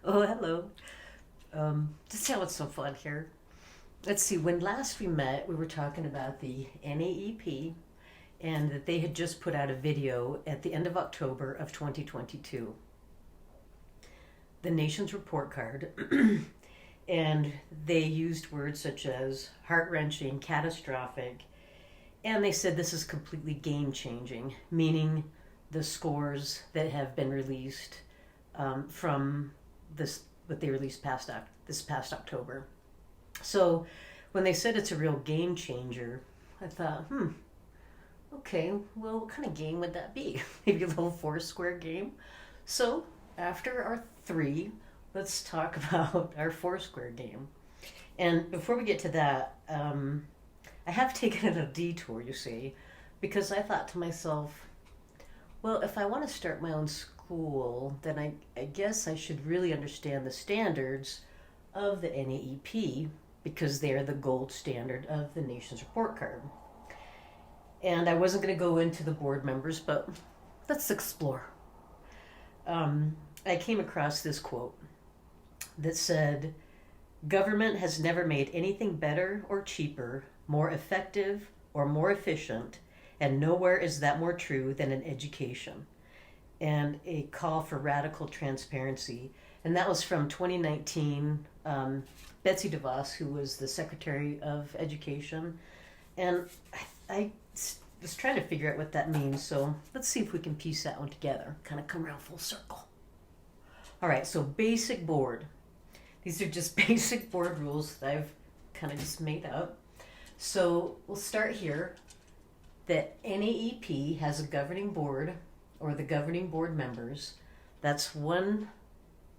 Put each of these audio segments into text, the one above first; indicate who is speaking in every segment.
Speaker 1: Oh, hello. Just how it's so fun here. Let's see, when last we met, we were talking about the NAEP and that they had just put out a video at the end of October of 2022, the nation's report card. And they used words such as heart wrenching, catastrophic, and they said this is completely game changing, meaning the scores that have been released from this what they released this past October. So when they said it's a real game changer, I thought, okay, well, what kind of game would that be? Maybe a little Foursquare game. So after our three, let's talk about our Foursquare game. And before we get to that, I have taken a detour, you see, because I thought to myself, well, if I want to start my own school, then I guess I should really understand the standards of the NAEP because they're the gold standard of the nation's report card. And I wasn't going to go into the board members, but let's explore. I came across this quote that said, "Government has never made anything better or cheaper, more effective or more efficient, and nowhere is that more true than in education." And a call for radical transparency. And that was from 2019, Betsy DeVos, who was the Secretary of Education. And I was trying to figure out what that means, so let's see if we can piece that one together, kind of come around full circle. All right, so basic board. These are just basic board rules that I've kind of just made up. So we'll start here. The NAEP has a governing board, or the governing board members. That's one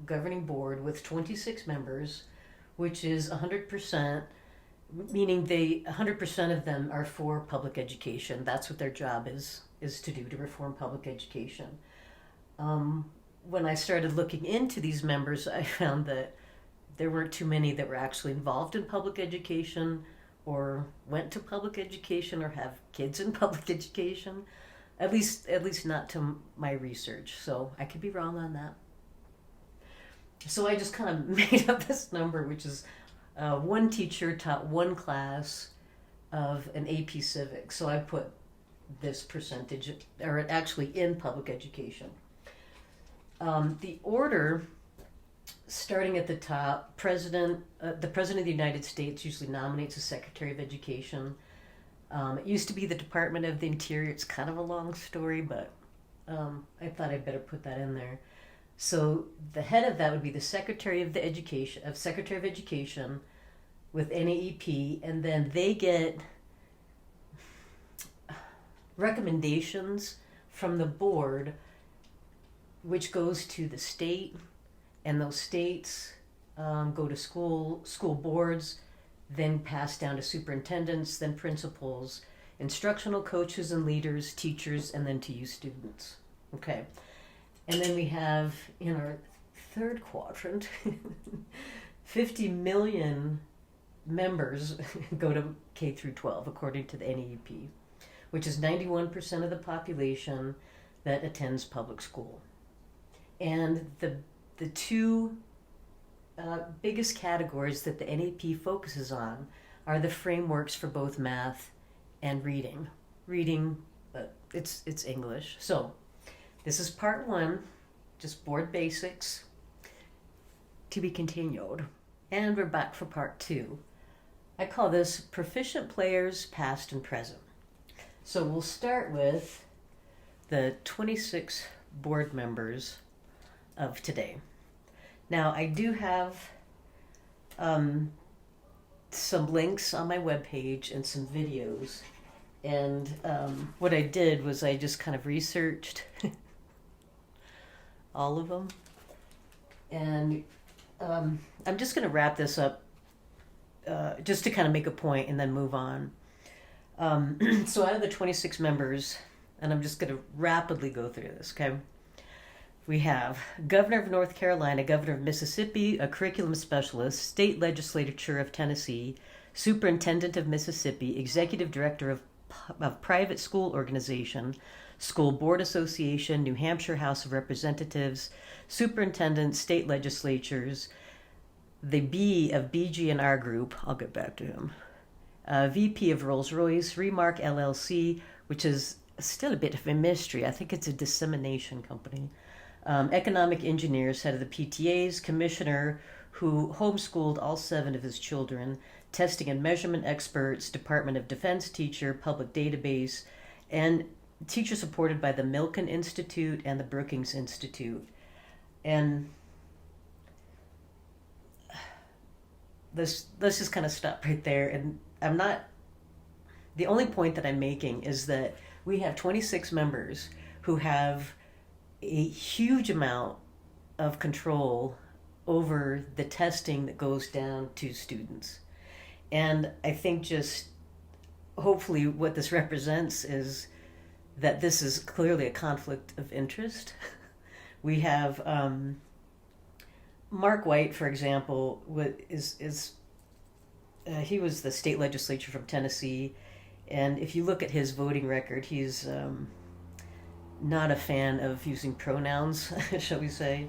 Speaker 1: governing board with 26 members, which is 100%, meaning 100% of them are for public education. That's what their job is to do, to reform public education. When I started looking into these members, I found that there weren't too many that were actually involved in public education or went to public education or have kids in public education. At least not to my research. So I could be wrong on that. So I just kind of made up this number, which is one teacher taught one class of an AP Civics. So I put this percentage, or actually in public education. The order, starting at the top, the President of the United States usually nominates a Secretary of Education. It used to be the Department of the Interior. It's kind of a long story, but I thought I'd better put that in there. So the head of that would be the Secretary of Education with NAEP, and then they get recommendations from the board, which goes to the state, and those states go to school boards, then pass down to superintendents, then principals, instructional coaches and leaders, teachers, and then to you students. Okay. And then we have, in our third quadrant, 50 million members go to K through 12, according to the NAEP, which is 91% of the population that attends public school. And the two biggest categories that the NAP focuses on are the frameworks for both math and reading. It's English. So this is part one, just board basics, to be continued. And we're back for part two. I call this Proficient Players Past and Present. So we'll start with the 26 board members of today. Now, I do have some links on my webpage and some videos. And what I did was I just kind of researched all of them. And I'm just going to wrap this up just to kind of make a point and then move on. So out of the 26 members, and I'm just going to rapidly go through this, okay? We have Governor of North Carolina, Governor of Mississippi, a curriculum specialist, State Legislature of Tennessee, Superintendent of Mississippi, Executive Director of Private School Organization, School Board Association, New Hampshire House of Representatives, superintendents, state legislatures, the B of BG&R Group, I'll get back to him, VP of Rolls-Royce, Remark LLC, which is still a bit of a mystery. I think it's a dissemination company. Economic engineers, head of the PTAs, commissioner who homeschooled all 7 of his children, testing and measurement experts, Department of Defense teacher, public database, and teacher supported by the Milken Institute and the Brookings Institute. And let's just kind of stop right there. And the only point that I'm making is that we have 26 members who have a huge amount of control over the testing that goes down to students. And I think just hopefully what this represents is that this is clearly a conflict of interest. We have Mark White, for example, he was the state legislature from Tennessee, and if you look at his voting record, he's not a fan of using pronouns, shall we say.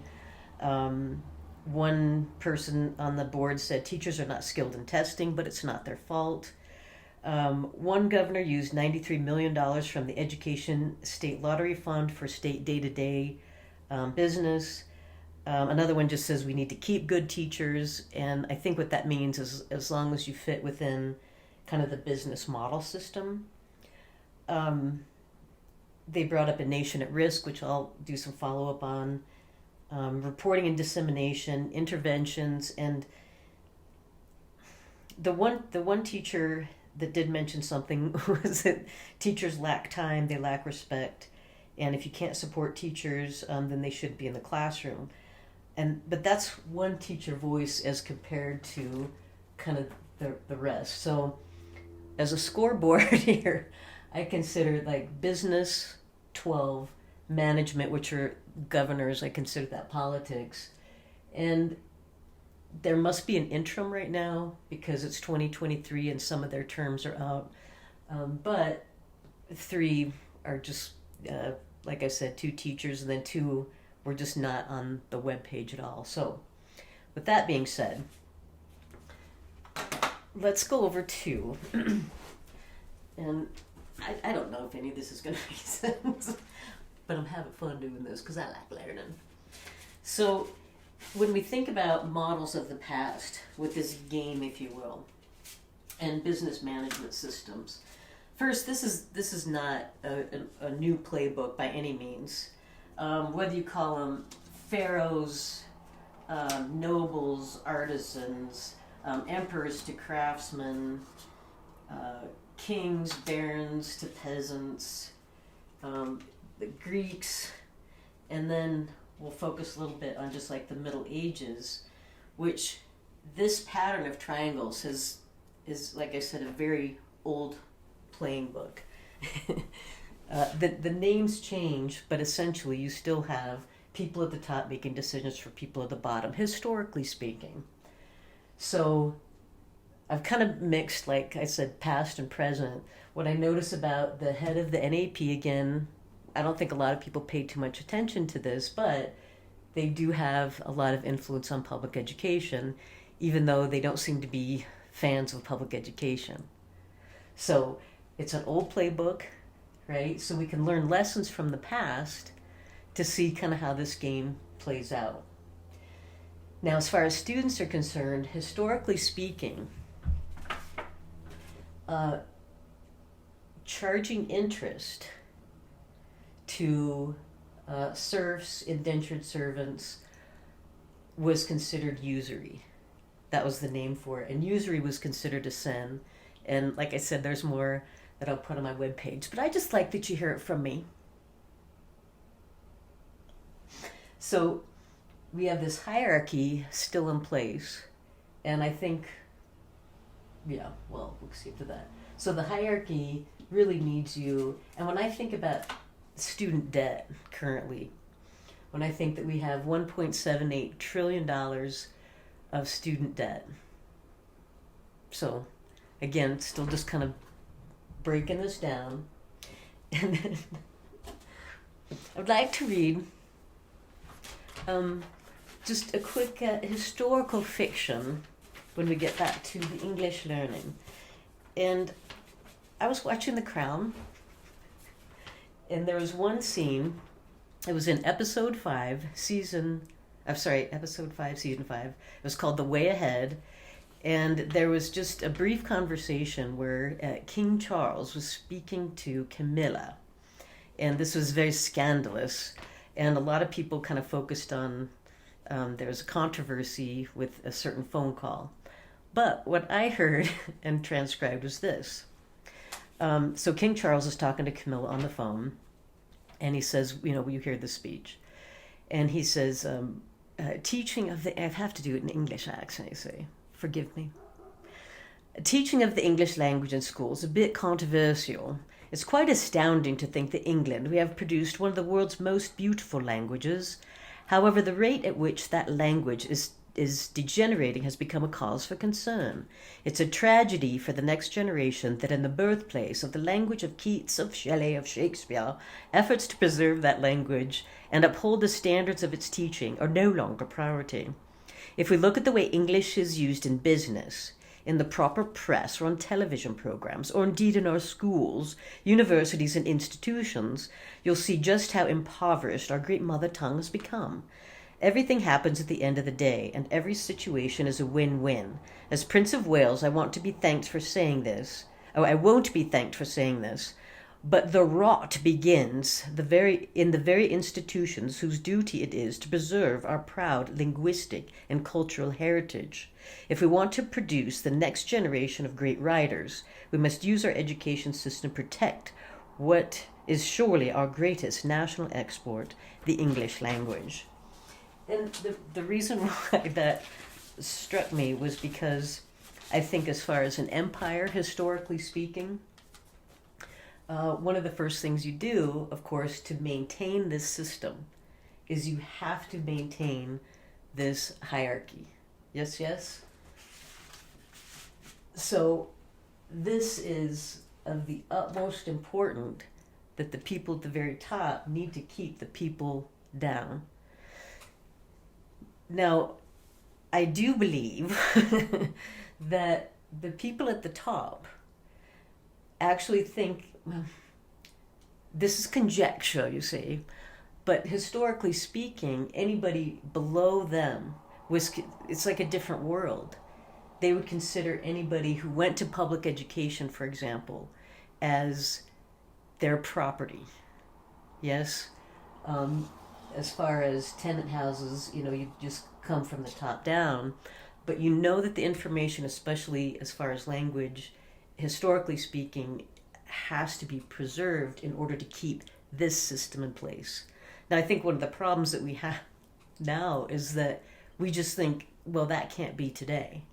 Speaker 1: One person on the board said teachers are not skilled in testing, but it's not their fault. One governor used $93 million from the Education State Lottery Fund for state day-to-day business. Another one just says we need to keep good teachers, and I think what that means is as long as you fit within kind of the business model system. They brought up a nation at risk, which I'll do some follow-up on, reporting and dissemination, interventions, and the one teacher that did mention something was that teachers lack time, they lack respect, and if you can't support teachers, then they shouldn't be in the classroom. But that's one teacher voice as compared to kind of the rest. So as a scoreboard here, I consider like business 12, management, which are governors, I consider that politics. And there must be an interim right now because it's 2023 and some of their terms are out. But 3 are just, like I said, 2 teachers, and then 2 were just not on the webpage at all. So with that being said, let's go over 2. And I don't know if any of this is going to make sense, but I'm having fun doing this because I like learning. So when we think about models of the past with this game, if you will, and business management systems, first, this is not a new playbook by any means. Whether you call them pharaohs, nobles, artisans, emperors to craftsmen, kings, barons to peasants, the Greeks, and then we'll focus a little bit on just like the Middle Ages, which this pattern of triangles is, like I said, a very old playing book. The names change, but essentially you still have people at the top making decisions for people at the bottom, historically speaking. So I've kind of mixed, like I said, past and present. What I notice about the head of the NAP, again, I don't think a lot of people pay too much attention to this, but they do have a lot of influence on public education, even though they don't seem to be fans of public education. So it's an old playbook, right? So we can learn lessons from the past to see kind of how this game plays out. Now, as far as students are concerned, historically speaking, charging interest to serfs, indentured servants, was considered usury. That was the name for it. And usury was considered a sin. And like I said, there's more that I'll put on my webpage. But I just like that you hear it from me. So we have this hierarchy still in place. And I think, yeah, well, we'll see to that. So the hierarchy really needs you. And when I think about student debt currently, when I think that we have $1.78 trillion of student debt. So again, still just kind of breaking this down. And then I would like to read just a quick historical fiction when we get back to the English learning. And I was watching The Crown, and there was one scene. It was in episode 5, season 5. It was called The Way Ahead. And there was just a brief conversation where King Charles was speaking to Camilla. And this was very scandalous. And a lot of people kind of focused on, there was a controversy with a certain phone call. But what I heard and transcribed was this. So King Charles is talking to Camilla on the phone. And he says, you hear the speech. And he says, teaching of the, I have to do it in English accent, you see. Forgive me. Teaching of the English language in schools is a bit controversial. It's quite astounding to think that England, we have produced one of the world's most beautiful languages. However, the rate at which that language is degenerating has become a cause for concern. It's a tragedy for the next generation that in the birthplace of the language of Keats, of Shelley, of Shakespeare, efforts to preserve that language and uphold the standards of its teaching are no longer priority. If we look at the way English is used in business, in the proper press or on television programs, or indeed in our schools, universities and institutions, you'll see just how impoverished our great mother tongue has become. Everything happens at the end of the day, and every situation is a win-win. As Prince of Wales, I won't be thanked for saying this, but the rot begins in the very institutions whose duty it is to preserve our proud linguistic and cultural heritage. If we want to produce the next generation of great writers, we must use our education system to protect what is surely our greatest national export, the English language. And the reason why that struck me was because I think as far as an empire, historically speaking, one of the first things you do, of course, to maintain this system is you have to maintain this hierarchy. Yes, yes? So this is of the utmost importance that the people at the very top need to keep the people down. Now, I do believe that the people at the top actually think, well, this is conjecture, you see, but historically speaking, anybody below them it's like a different world. They would consider anybody who went to public education, for example, as their property. Yes? As far as tenant houses, you just come from the top down, but you know that the information, especially as far as language, historically speaking, has to be preserved in order to keep this system in place. Now, I think one of the problems that we have now is that we just think, well, that can't be today.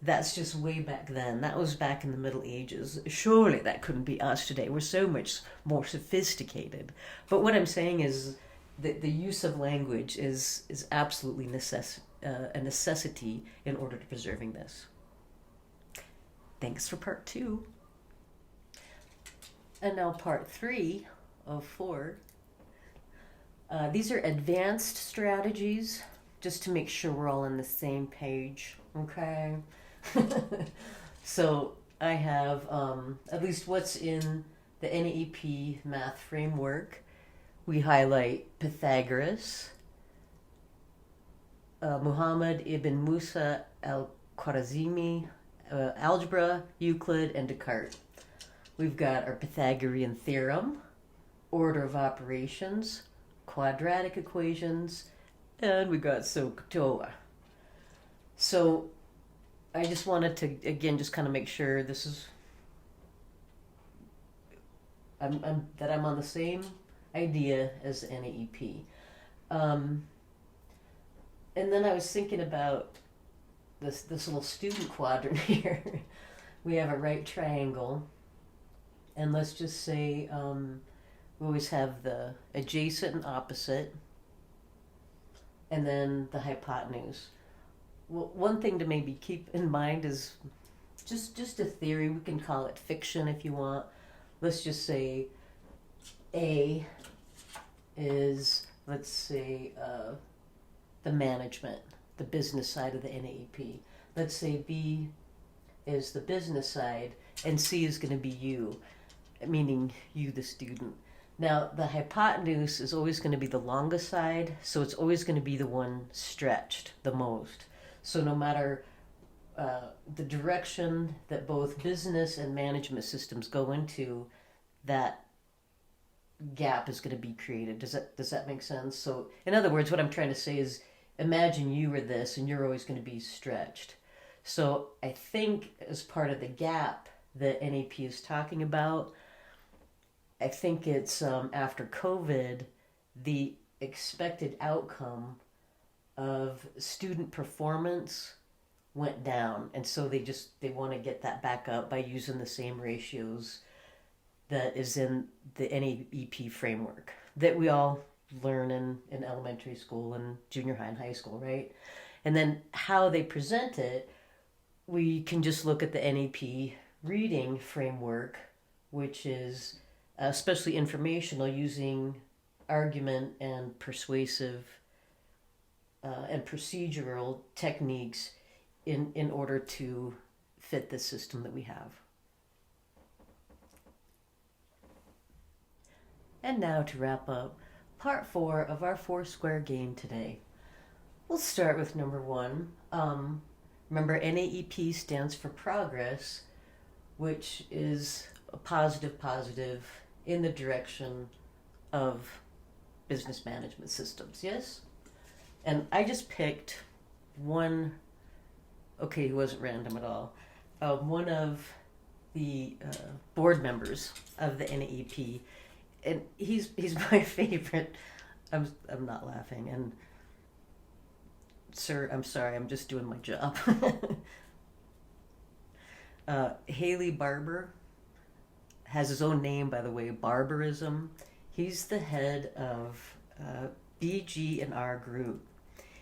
Speaker 1: That's just way back then. That was back in the Middle Ages. Surely that couldn't be us today. We're so much more sophisticated. But what I'm saying is that the use of language is absolutely a necessity in order to preserving this. Thanks for part 2. And now part 3 of 4. These are advanced strategies, just to make sure we're all on the same page, okay? So I have at least what's in the NAEP math framework. We highlight Pythagoras, Muhammad ibn Musa al-Khwarizmi, algebra, Euclid, and Descartes. We've got our Pythagorean theorem, order of operations, quadratic equations, and we got SOHCAHTOA. So I just wanted to, again, just kind of make sure this is, that I'm on the same idea as the NAEP. And then I was thinking about this little student quadrant here. We have a right triangle, and let's just say we always have the adjacent and opposite, and then the hypotenuse. Well, one thing to maybe keep in mind is just a theory. We can call it fiction if you want. Let's just say A is, let's say, the management, the business side of the NAEP. Let's say B is the business side, and C is going to be you, meaning you, the student. Now, the hypotenuse is always going to be the longest side, so it's always going to be the one stretched the most. So no matter the direction that both business and management systems go into, that gap is going to be created. Does that make sense? So, in other words, what I'm trying to say is, imagine you were this, and you're always going to be stretched. So, I think as part of the gap that NAP is talking about, I think it's after COVID, the expected outcome of student performance went down, and so they want to get that back up by using the same ratios that is in the NAEP framework that we all learn in elementary school and junior high and high school, right? And then how they present it, we can just look at the NAP reading framework, which is especially informational, using argument and persuasive and procedural techniques in order to fit the system that we have. And now to wrap up part 4 of our 4-square game today. We'll start with number 1. Remember, NAEP stands for progress, which is a positive in the direction of business management systems, yes? And I just picked one, okay, it wasn't random at all, one of the board members of the NAEP, and he's my favorite. I'm not laughing, and sir, I'm sorry, I'm just doing my job. Haley Barber has his own name, by the way, Barbarism. He's the head of BG&R Group.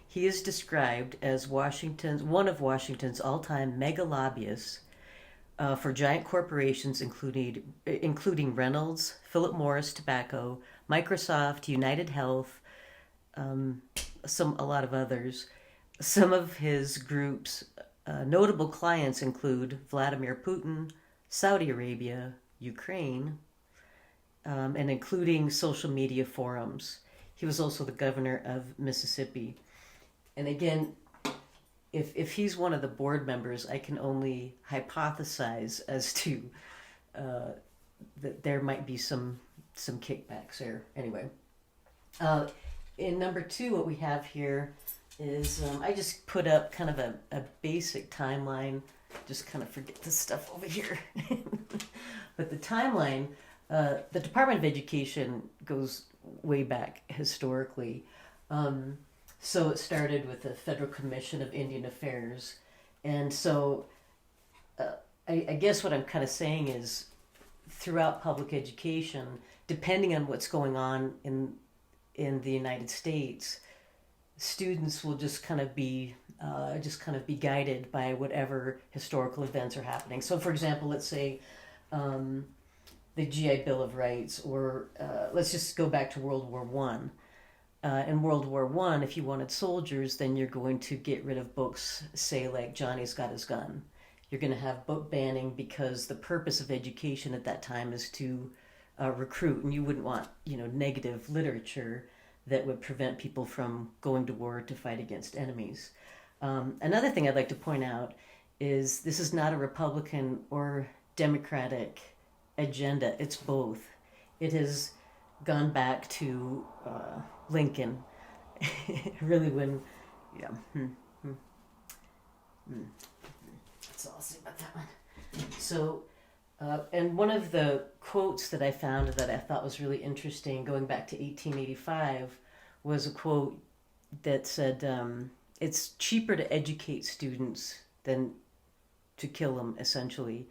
Speaker 1: He is described as one of Washington's all-time mega lobbyists for giant corporations, including Reynolds, Philip Morris Tobacco, Microsoft, United Health, a lot of others. Some of his group's notable clients include Vladimir Putin, Saudi Arabia, Ukraine, and including social media forums. He was also the governor of Mississippi. And again, if he's one of the board members, I can only hypothesize as to that there might be some kickbacks there. Anyway, in number 2, what we have here is I just put up kind of a basic timeline. Just kind of forget this stuff over here. But the timeline, the Department of Education goes way back historically. So it started with the Federal Commission of Indian Affairs. And so I guess what I'm kind of saying is, throughout public education, depending on what's going on in the United States, students will just kind of be guided by whatever historical events are happening. So, for example, let's say the GI Bill of Rights, or let's just go back to World War One. In World War One, if you wanted soldiers, then you're going to get rid of books, say like Johnny's Got His Gun. You're going to have book banning because the purpose of education at that time is to recruit, and you wouldn't want negative literature that would prevent people from going to war to fight against enemies. Another thing I'd like to point out is this is not a Republican or Democratic agenda. It's both. It has gone back to Lincoln. Really, when, yeah. That's all I'll say about that one. So, and one of the quotes that I found that I thought was really interesting, going back to 1885, was a quote that said, it's cheaper to educate students than to kill them, essentially.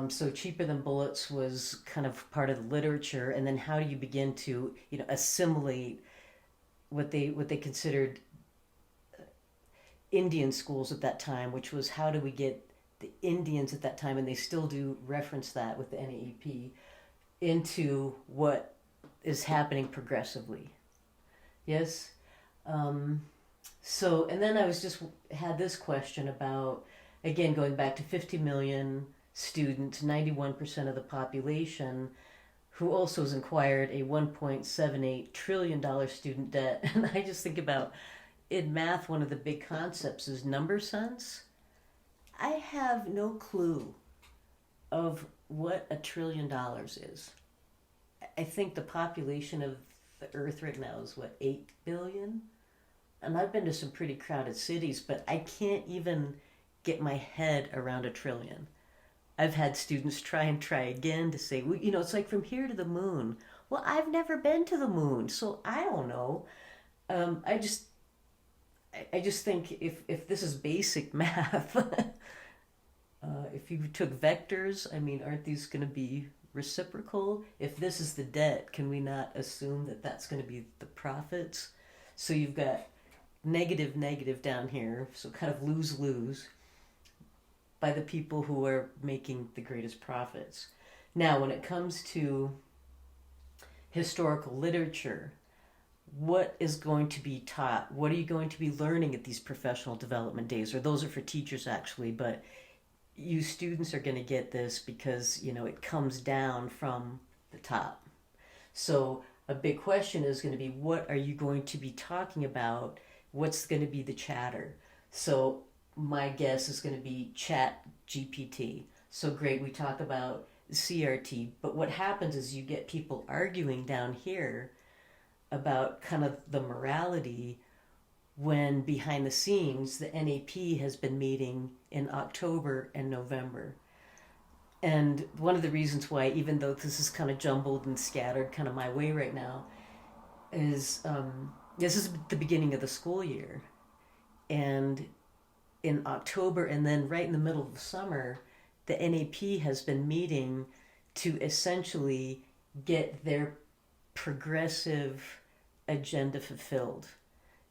Speaker 1: So cheaper than bullets was kind of part of the literature, and then how do you begin to assimilate what they considered Indian schools at that time, which was how do we get the Indians at that time, and they still do reference that with the NAEP, into what is happening progressively. Yes. Um, and then I was just had this question about, again, going back to 50 million students, 91% of the population, who also has acquired a $1.78 trillion student debt. And I just think about, in math, one of the big concepts is number sense. I have no clue of what $1 trillion is. I think the population of the earth right now is what, 8 billion? And I've been to some pretty crowded cities, but I can't even get my head around $1 trillion. I've had students try again to say, well, it's like from here to the moon. Well, I've never been to the moon, so I don't know. I just think if this is basic math, if you took vectors, I mean, aren't these going to be reciprocal? If this is the debt, can we not assume that that's going to be the profits? So you've got negative, negative down here, so kind of lose-lose by the people who are making the greatest profits. Now, when it comes to historical literature, what is going to be taught? What are you going to be learning at these professional development days? Or those are for teachers, actually, but you students are going to get this because, it comes down from the top. So a big question is going to be, what are you going to be talking about? What's going to be the chatter? So my guess is going to be Chat GPT. So great, we talk about CRT, but what happens is you get people arguing down here about kind of the morality, when behind the scenes the NAP has been meeting in October and November. And one of the reasons why, even though this is kind of jumbled and scattered kind of my way right now, is this is the beginning of the school year. And in October, and then right in the middle of the summer, the NAP has been meeting to essentially get their progressive agenda fulfilled.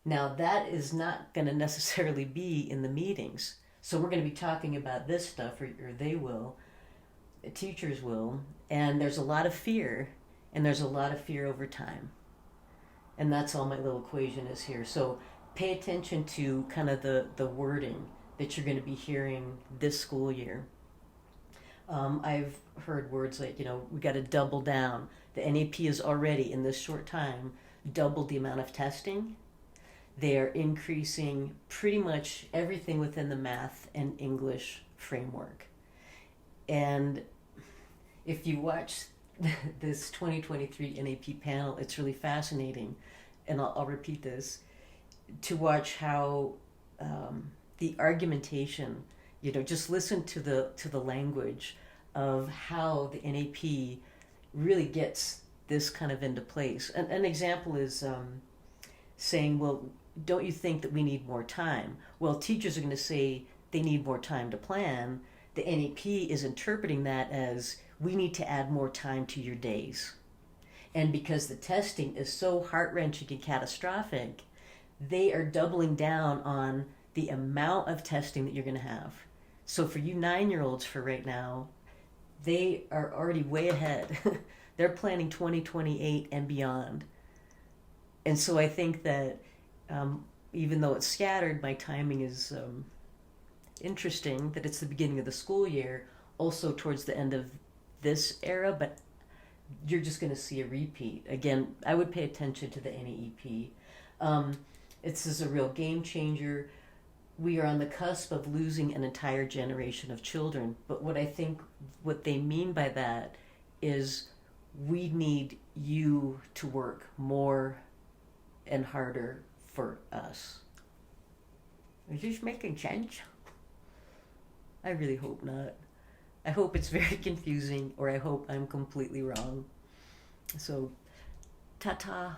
Speaker 1: Now, that is not going to necessarily be in the meetings. So we're going to be talking about this stuff, or they will, teachers will, and there's a lot of fear, and there's a lot of fear over time. And that's all my little equation is here. So pay attention to kind of the wording that you're going to be hearing this school year. I've heard words like, we got to double down. The NAP is already, in this short time, doubled the amount of testing. They are increasing pretty much everything within the math and English framework. And if you watch this 2023 NAP panel, it's really fascinating, and I'll repeat this, to watch how the argumentation, just listen to the language of how the NAP really gets this kind of into place. An example is saying, well, don't you think that we need more time? Well, teachers are going to say they need more time to plan. The NAP is interpreting that as, we need to add more time to your days. And because the testing is so heart-wrenching and catastrophic, they are doubling down on the amount of testing that you're going to have. So for you 9-year-olds for right now, they are already way ahead. They're planning 2028 and beyond. And so I think that even though it's scattered, my timing is interesting, that it's the beginning of the school year, also towards the end of this era, but you're just going to see a repeat. Again, I would pay attention to the NAEP. This is a real game changer. We are on the cusp of losing an entire generation of children. But what they mean by that is, we need you to work more and harder for us. Is this making sense? I really hope not. I hope it's very confusing, or I hope I'm completely wrong. So, ta-ta.